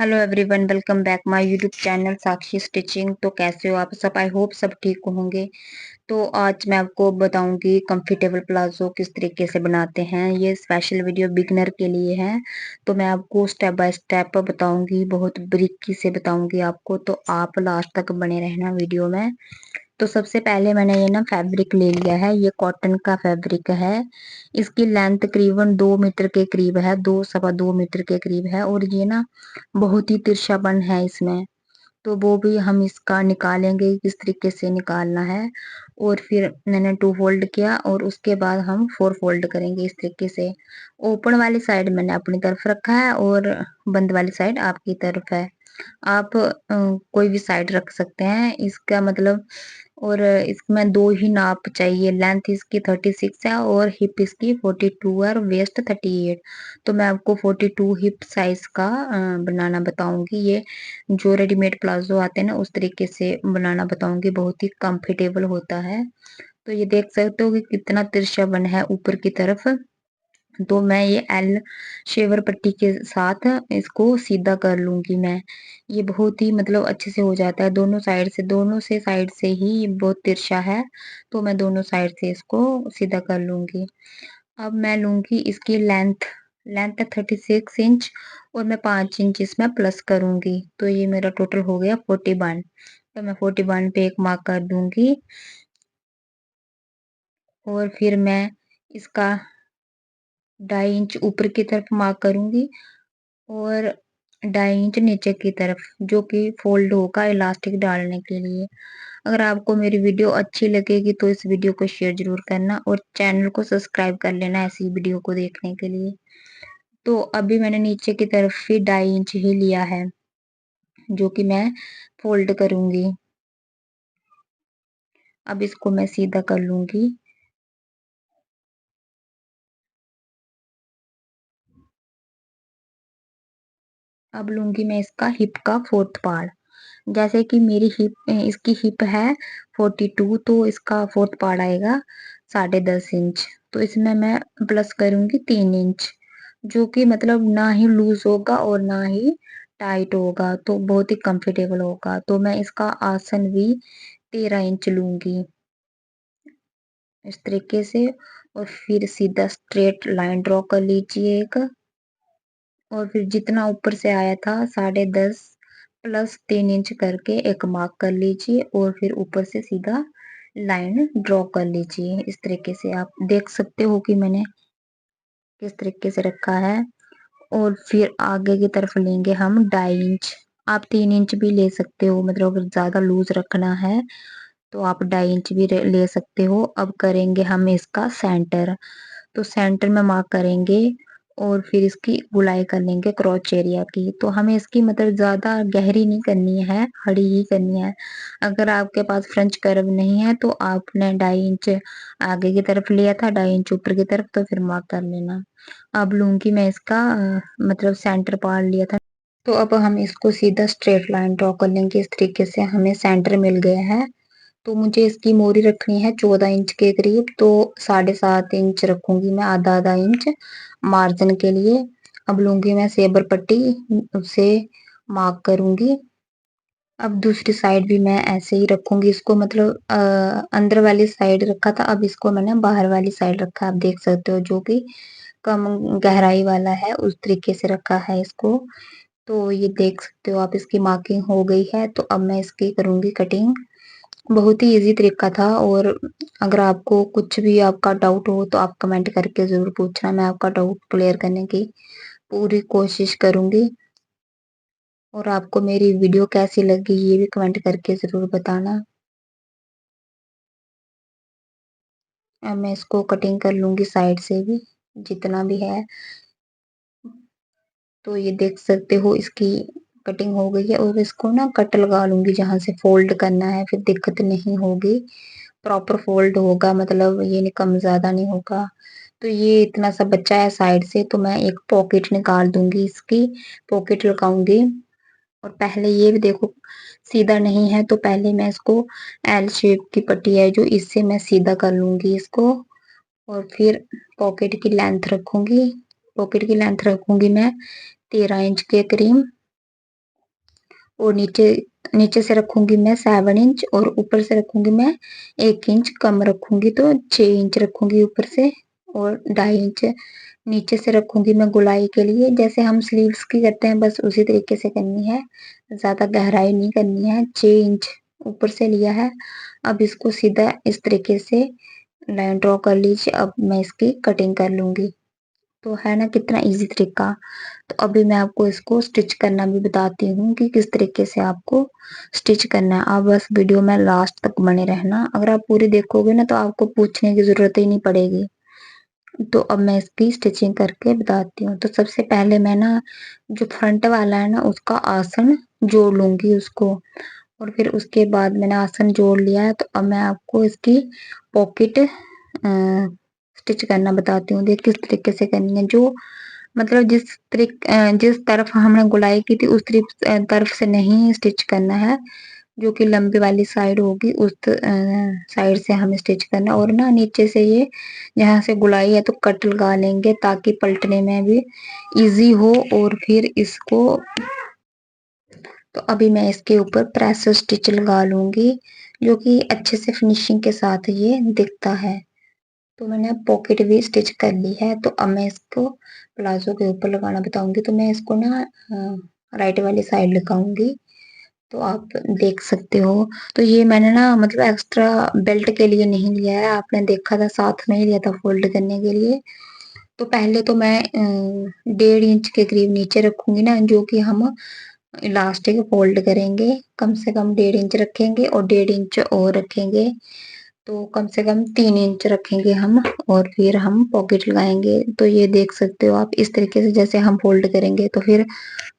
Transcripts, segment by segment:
Hello everyone, welcome back my YouTube channel Sakshi stitching. तो कैसे हो आप सब? आई होप सब ठीक होंगे। तो आज मैं आपको बताऊंगी कंफर्टेबल प्लाजो किस तरीके से बनाते हैं। ये स्पेशल वीडियो बिगनर के लिए है। तो मैं आपको स्टेप बाय स्टेप बताऊंगी, बहुत बारीकी से बताऊंगी आपको। तो आप लास्ट तक बने रहना वीडियो में। तो सबसे पहले मैंने ये ना फैब्रिक ले लिया है। ये कॉटन का फैब्रिक है। इसकी लेंथ करीबन 2 मीटर के करीब है, 2 सवा 2 मीटर के करीब है। और ये ना बहुत ही तिरछापन है इसमें। तो वो भी हम इसका निकालेंगे, किस तरीके से निकालना है। और फिर मैंने 2 फोल्ड किया और उसके बाद हम 4 फोल्ड करेंगे इस तरीके से। ओपन वाली साइड मैंने अपनी तरफ रखा है और बंद वाली साइड आपकी तरफ है। आप कोई भी साइड रख सकते हैं, इसका मतलब। और इसमें दो ही नाप चाहिए। लेंथ इसकी 36 है और हिप इसकी 42 है और वेस्ट 38। तो मैं आपको 42 हिप साइज का बनाना बताऊंगी। ये जो रेडीमेड प्लाजो आते हैं ना, उस तरीके से बनाना बताऊंगी। बहुत ही कंफर्टेबल होता है। तो ये देख सकते हो कि कितना तिरछा बन है ऊपर की तरफ। तो मैं ये एल शेवर पट्टी के साथ इसको सीधा कर लूंगी मैं। ये बहुत ही मतलब अच्छे से हो जाता है दोनों से साइड से ही। ये बहुत तिरछा है। तो मैं दोनों साइड से इसको सीधा कर लूंगी। अब मैं लूंगी इसकी लेंथ। लेंथ है 36 इंच और मैं 5 इंच इसमें प्लस करूंगी। तो ये मेरा टोटल हो गया 41। तो मैं 41 पे एक मार्क कर दूंगी। और फिर मैं इसका 2.5 इंच ऊपर की तरफ मार्क करूंगी और 2.5 इंच नीचे की तरफ, जो कि फोल्ड होगा इलास्टिक डालने के लिए। अगर आपको मेरी वीडियो अच्छी लगेगी तो इस वीडियो को शेयर जरूर करना और चैनल को सब्सक्राइब कर लेना ऐसी वीडियो को देखने के लिए। तो अभी मैंने नीचे की तरफ भी 2.5 इंच ही लिया है, जो कि मैं फोल्ड करूंगी। अब इसको मैं सीधा कर लूंगी। अब लूंगी मैं इसका हिप का 4th पार्ट। जैसे कि मेरी हिप, इसकी हिप है 42, तो इसका 4th पार्ट आएगा 10.5 इंच। तो इसमें मैं प्लस करूंगी 3 इंच, जो कि मतलब ना ही लूज होगा और ना ही टाइट होगा। तो बहुत ही कंफर्टेबल होगा। तो मैं इसका आसन भी 13 इंच लूंगी इस तरीके से। और फिर सीधा स्ट्रेट लाइन ड्रॉ कर लीजिए एक। और फिर जितना ऊपर से आया था 10.5 प्लस 3 इंच करके एक मार्क कर लीजिए और फिर ऊपर से सीधा लाइन ड्रॉ कर लीजिए। इस तरीके से आप देख सकते हो कि मैंने किस तरीके से रखा है। और फिर आगे की तरफ लेंगे हम 2.5 इंच। आप 3 इंच भी ले सकते हो, मतलब अगर ज्यादा लूज रखना है तो आप 2.5 इंच भी ले सकते हो। अब करेंगे हम इसका सेंटर। तो सेंटर में मार्क करेंगे और फिर इसकी गुलाई कर लेंगे क्रॉच एरिया की। तो हमें इसकी मतलब ज्यादा गहरी नहीं करनी है, खड़ी ही करनी है। अगर आपके पास फ्रेंच कर्व नहीं है तो आपने 2.5 इंच आगे की तरफ लिया था, 2.5 इंच ऊपर की तरफ, तो फिर मार्क कर लेना। अब लूंगी मैं इसका मतलब सेंटर पार्ट लिया था। तो अब हम इसको सीधा स्ट्रेट लाइन ड्रॉ कर लेंगे। इस तरीके से हमें सेंटर मिल गया है। तो मुझे इसकी मोरी रखनी है 14 इंच के करीब। तो 7.5 इंच रखूंगी मैं, आधा आधा इंच मार्जिन के लिए। अब लूंगी मैं सेबर पट्टी, उसे मार्क करूंगी। अब दूसरी साइड भी मैं ऐसे ही रखूंगी इसको, मतलब अंदर वाली साइड रखा था, अब इसको मैंने बाहर वाली साइड रखा। आप देख सकते हो, जो कि कम गहराई वाला है उस तरीके से रखा है इसको। तो ये देख सकते हो आप, इसकी मार्किंग हो गई है। तो अब मैं इसकी करूंगी कटिंग। बहुत ही इजी तरीका था। और अगर आपको कुछ भी आपका डाउट हो तो आप कमेंट करके जरूर पूछना। मैं आपका डाउट क्लियर करने की पूरी कोशिश करूंगी। और आपको मेरी वीडियो कैसी लगी ये भी कमेंट करके जरूर बताना। अब मैं इसको कटिंग कर लूंगी साइड से भी, जितना भी है। तो ये देख सकते हो इसकी कटिंग हो गई है। और इसको ना कट लगा लूंगी, जहां से फोल्ड करना है फिर दिक्कत नहीं होगी। प्रॉपर फोल्ड होगा, मतलब ये नहीं कम ज्यादा नहीं होगा। तो ये इतना सा बच्चा है साइड से, तो मैं एक पॉकेट निकाल दूंगी, इसकी पॉकेट लगाऊंगी। और पहले ये भी देखो सीधा नहीं है, तो पहले मैं इसको एल शेप की पट्टी है जो, इससे मैं सीधा कर लूंगी इसको। और फिर पॉकेट की लेंथ रखूंगी। पॉकेट की लेंथ रखूंगी मैं 13 इंच के करीब। और नीचे नीचे से रखूंगी मैं 7 इंच और ऊपर से रखूंगी मैं 1 इंच कम रखूंगी, तो 6 इंच रखूंगी ऊपर से और 2.5 इंच नीचे से रखूंगी मैं गोलाई के लिए। जैसे हम स्लीव्स की करते हैं बस उसी तरीके से करनी है, ज्यादा गहराई नहीं करनी है। 6 इंच ऊपर से लिया है। अब इसको सीधा इस तरीके से लाइन ड्रॉ कर लीजिए। अब मैं इसकी कटिंग कर लूंगी। तो है ना कितना इजी तरीका। तो अभी मैं आपको इसको स्टिच करना भी बताती हूँ कि किस तरीके से आपको स्टिच करना है। आप बस वीडियो में लास्ट तक बने रहना। अगर आप पूरी देखोगे ना तो आपको पूछने की जरूरत ही नहीं पड़ेगी। तो अब मैं इसकी स्टिचिंग करके बताती हूँ। तो सबसे पहले मैं ना जो फ्रंट वाला है ना उसका आसन जोड़ लूंगी उसको। और फिर उसके बाद मैंने आसन जोड़ लिया है, तो अब मैं आपको इसकी पॉकेट स्टिच करना बताती हूँ। देख किस तरीके से करनी है। जो मतलब जिस तरफ हमने गुलाई की थी उस तरफ से नहीं स्टिच करना है। जो कि लंबी वाली साइड होगी उस साइड से हमें स्टिच करना। और ना नीचे से ये जहाँ से गुलाई है तो कट लगा लेंगे ताकि पलटने में भी इजी हो। और फिर इसको तो अभी मैं इसके ऊपर प्रेस स्टिच लगा लूंगी, जो कि अच्छे से फिनिशिंग के साथ ये दिखता है। तो मैंने पॉकेट भी स्टिच कर ली है। तो अब मैं इसको प्लाजो के ऊपर लगाना बताऊंगी। तो मैं इसको ना राइट वाली साइड लगाऊंगी। तो आप देख सकते हो। तो ये मैंने ना मतलब एक्स्ट्रा बेल्ट के लिए नहीं लिया है, आपने देखा था साथ में ही लिया था फोल्ड करने के लिए। तो पहले तो मैं 1.5 इंच के करीब नीचे रखूंगी ना, जो कि हम इलास्टिक फोल्ड करेंगे। कम से कम 1.5 इंच रखेंगे और 1.5 इंच और रखेंगे। तो कम से कम 3 इंच रखेंगे हम। और फिर हम पॉकेट लगाएंगे। तो ये देख सकते हो आप इस तरीके से जैसे हम फोल्ड करेंगे तो फिर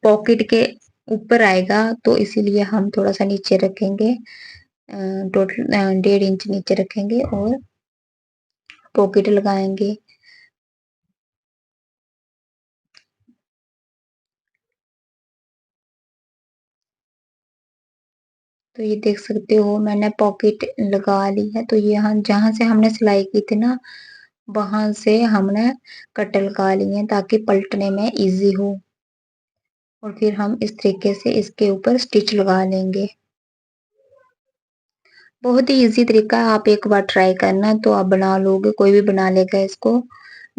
पॉकेट के ऊपर आएगा। तो इसीलिए हम थोड़ा सा नीचे रखेंगे, टोटल 1.5 इंच नीचे रखेंगे और पॉकेट लगाएंगे। तो ये देख सकते हो मैंने पॉकेट लगा ली है। तो ये यहाँ जहां से हमने सिलाई की थी ना वहां से हमने कट लगा ली है ताकि पलटने में इजी हो। और फिर हम इस तरीके से इसके ऊपर स्टिच लगा लेंगे। बहुत ही इजी तरीका है, आप एक बार ट्राई करना तो आप बना लोगे, कोई भी बना लेगा इसको।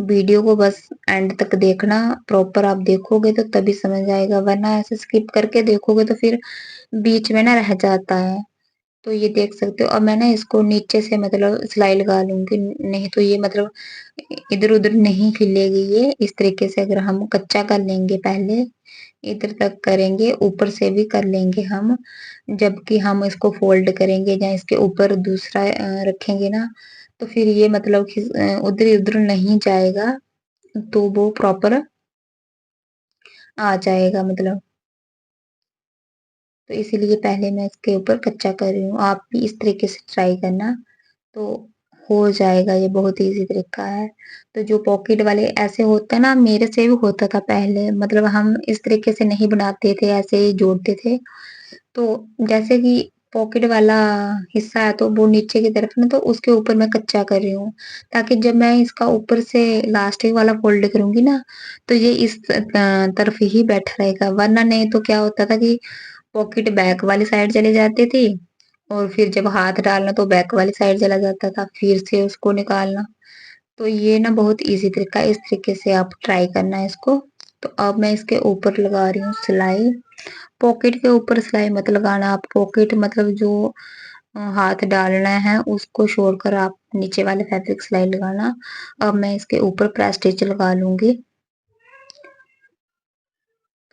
वीडियो को बस एंड तक देखना, प्रॉपर आप देखोगे तो तभी समझ आएगा, वरना ऐसे स्किप करके देखोगे तो फिर बीच में ना रह जाता है। तो ये देख सकते हो। अब मैं ना इसको नीचे से मतलब सिलाई लगा लूंगी, नहीं तो ये मतलब इधर उधर नहीं खिलेगी ये। इस तरीके से अगर हम कच्चा कर लेंगे पहले, इधर तक करेंगे, ऊपर से भी कर लेंगे हम। जबकि हम इसको फोल्ड करेंगे या इसके ऊपर दूसरा रखेंगे ना तो फिर ये मतलब उधर उधर नहीं जाएगा। तो वो प्रॉपर आ जाएगा मतलब। तो इसीलिए पहले मैं इसके ऊपर कच्चा कर रही हूँ, आप भी इस तरीके से ट्राई करना। तो हो जाएगा, ये बहुत इजी तरीका है। तो जो पॉकेट वाले ऐसे होते हैं ना, मेरे से भी होता था पहले, मतलब हम इस तरीके से नहीं बनाते थे, ऐसे ही जोड़ते थे। तो जैसे कि पॉकेट वाला हिस्सा है तो वो नीचे की तरफ में, तो उसके ऊपर मैं कच्चा कर रही हूँ ताकि जब मैं इसका ऊपर से लास्टिक वाला फोल्ड करूंगी ना तो ये इस तरफ ही बैठा रहेगा। वरना नहीं तो क्या होता था कि पॉकेट बैक वाली साइड चली जाती थी और फिर जब हाथ डालना तो बैक वाली साइड चला जाता था, फिर से उसको निकालना। तो ये ना बहुत इजी तरीका है, इस तरीके से आप ट्राई करना है इसको। तो अब मैं इसके ऊपर लगा रही हूँ सिलाई। पॉकेट के ऊपर सिलाई मत लगाना आप, पॉकेट मतलब जो हाथ डालना है उसको छोड़कर आप नीचे वाले फैब्रिक सिलाई लगाना। अब मैं इसके ऊपर प्रेस स्टिच लगा लूंगी।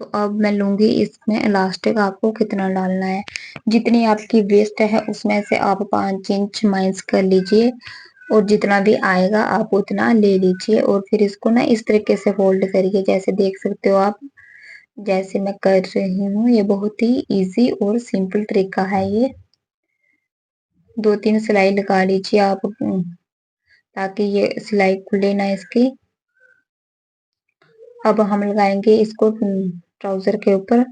तो अब मैं लूंगी इसमें इलास्टिक, आपको कितना डालना है, जितनी आपकी वेस्ट है उसमें से आप 5 इंच माइनस कर लीजिए और जितना भी आएगा आप उतना ले लीजिए। और फिर इसको ना इस तरीके से फोल्ड करिए, जैसे देख सकते हो आप, जैसे मैं कर रही हूँ। ये बहुत ही इजी और सिंपल तरीका है ये। 2-3 सिलाई लगा लीजिए आप, ताकि ये सिलाई खुले ना इसकी। अब हम लगाएंगे इसको ट्राउजर के ऊपर।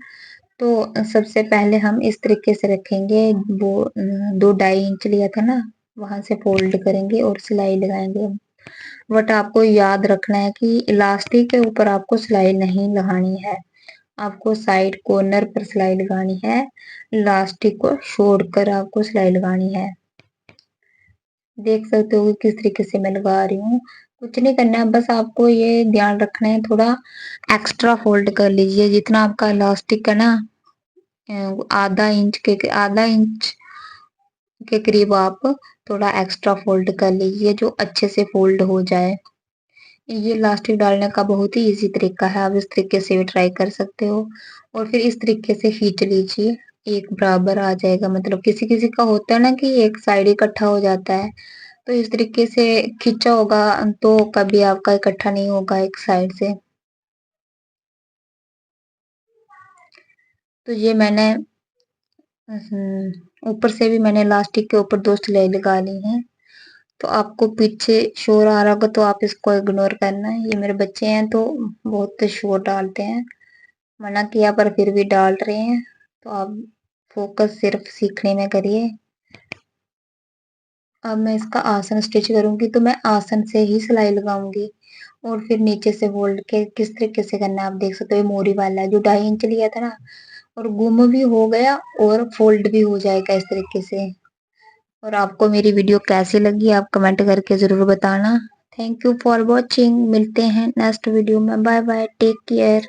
तो सबसे पहले हम इस तरीके से रखेंगे, वो 2-2.5 इंच लिया था ना वहां से फोल्ड करेंगे और सिलाई लगाएंगे। बट आपको याद रखना है कि इलास्टिक के ऊपर आपको सिलाई नहीं लगानी है, आपको साइड कॉर्नर पर सिलाई लगानी है, इलास्टिक को छोड़कर आपको सिलाई लगानी है। देख सकते हो कि किस तरीके से मैं लगा रही हूँ। कुछ नहीं करना है, बस आपको ये ध्यान रखना है, थोड़ा एक्स्ट्रा फोल्ड कर लीजिए। जितना आपका इलास्टिक है ना, आधा इंच के करीब आप थोड़ा एक्स्ट्रा फोल्ड कर लीजिए, जो अच्छे से फोल्ड हो जाए। ये इलास्टिक डालने का बहुत ही इजी तरीका है, आप इस तरीके से भी ट्राई कर सकते हो। और फिर इस तरीके से खींच लीजिए, एक बराबर आ जाएगा। मतलब किसी किसी का होता है ना कि एक साइड इकट्ठा हो जाता है, तो इस तरीके से खींचा होगा तो कभी आपका इकट्ठा नहीं होगा एक साइड से। तो ये मैंने ऊपर से भी मैंने इलास्टिक के ऊपर 2 सिलाई लगा ली है। तो आपको पीछे शोर आ रहा होगा तो आप इसको इग्नोर करना है। ये मेरे बच्चे हैं तो बहुत शोर डालते हैं, मना किया पर फिर भी डाल रहे हैं। तो आप फोकस सिर्फ सीखने में करिए। अब मैं इसका आसन स्टिच करूंगी, तो मैं आसन से ही सिलाई लगाऊंगी। और फिर नीचे से फोल्ड के किस तरीके से करना है आप देख सकते हो। ये मोरी वाला है जो 2.5 इंच लिया था ना, और गुम भी हो गया और फोल्ड भी हो जाएगा इस तरीके से। और आपको मेरी वीडियो कैसी लगी आप कमेंट करके जरूर बताना। Thank you for watching. मिलते हैं नेक्स्ट वीडियो में। Bye bye, take care.